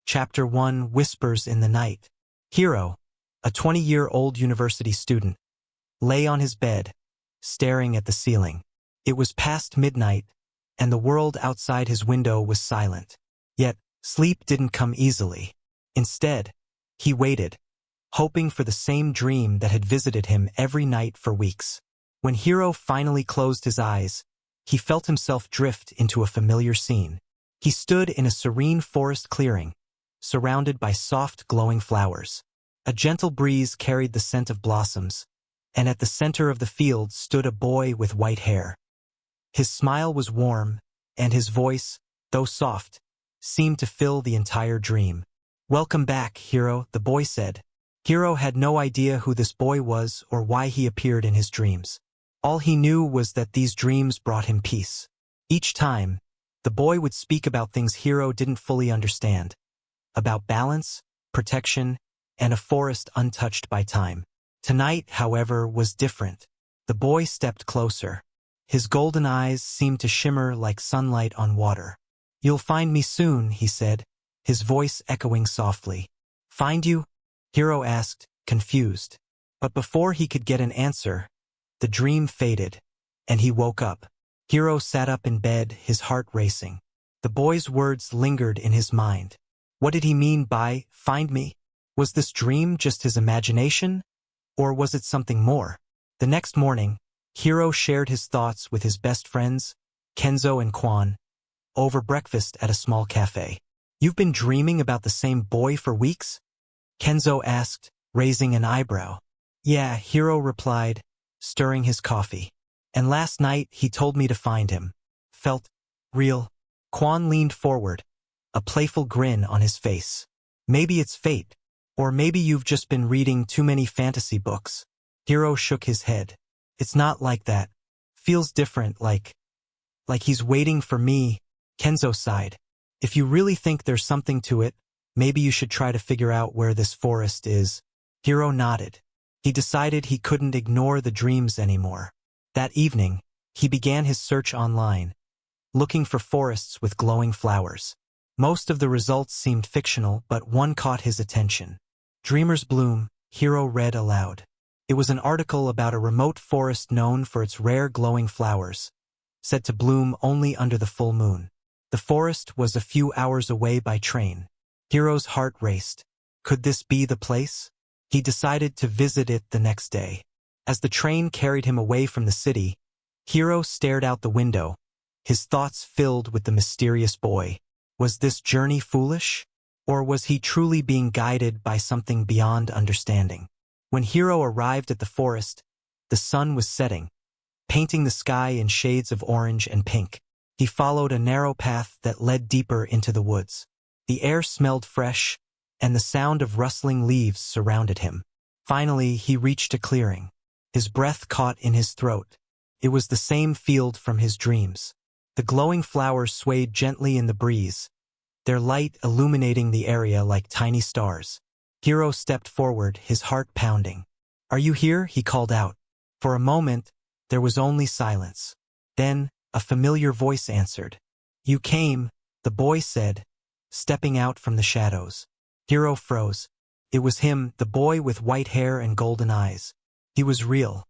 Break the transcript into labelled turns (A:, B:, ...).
A: Chapter 1: Whispers in the Night. Hiro, a 20-year-old university student, lay on his bed, staring at the ceiling. It was past midnight, and the world outside his window was silent. Yet, sleep didn't come easily. Instead, he waited, hoping for the same dream that had visited him every night for weeks. When Hiro finally closed his eyes, he felt himself drift into a familiar scene. He stood in a serene forest clearing, surrounded by soft, glowing flowers. A gentle breeze carried the scent of blossoms, and at the center of the field stood a boy with white hair. His smile was warm, and his voice, though soft, seemed to fill the entire dream. "Welcome back, Hiro," the boy said. Hiro had no idea who this boy was or why he appeared in his dreams. All he knew was that these dreams brought him peace. Each time, the boy would speak about things Hiro didn't fully understand, about balance, protection, and a forest untouched by time. Tonight, however, was different. The boy stepped closer. His golden eyes seemed to shimmer like sunlight on water. "You'll find me soon," he said, his voice echoing softly. "Find you?" Hiro asked, confused. But before he could get an answer, the dream faded, and he woke up. Hiro sat up in bed, his heart racing. The boy's words lingered in his mind. What did he mean by, "find me"? Was this dream just his imagination, or was it something more? The next morning, Hiro shared his thoughts with his best friends, Kenzo and Kwan, over breakfast at a small cafe. "You've been dreaming about the same boy for weeks?" Kenzo asked, raising an eyebrow. "Yeah," Hiro replied, stirring his coffee. "And last night he told me to find him. Felt real." Kwan leaned forward, a playful grin on his face. "Maybe it's fate, or maybe you've just been reading too many fantasy books." Hiro shook his head. "It's not like that. Feels different, like he's waiting for me." Kenzo sighed. "If you really think there's something to it, maybe you should try to figure out where this forest is." Hiro nodded. He decided he couldn't ignore the dreams anymore. That evening, he began his search online, looking for forests with glowing flowers. Most of the results seemed fictional, but one caught his attention. "Dreamers bloom," Hiro read aloud. It was an article about a remote forest known for its rare glowing flowers, said to bloom only under the full moon. The forest was a few hours away by train. Hiro's heart raced. Could this be the place? He decided to visit it the next day. As the train carried him away from the city, Hiro stared out the window, his thoughts filled with the mysterious boy. Was this journey foolish? Or was he truly being guided by something beyond understanding? When Hiro arrived at the forest, the sun was setting, painting the sky in shades of orange and pink. He followed a narrow path that led deeper into the woods. The air smelled fresh, and the sound of rustling leaves surrounded him. Finally, he reached a clearing. His breath caught in his throat. It was the same field from his dreams. The glowing flowers swayed gently in the breeze, their light illuminating the area like tiny stars. Hiro stepped forward, his heart pounding. "Are you here?" he called out. For a moment, there was only silence. Then, a familiar voice answered. "You came," the boy said, stepping out from the shadows. Hiro froze. It was him, the boy with white hair and golden eyes. He was real.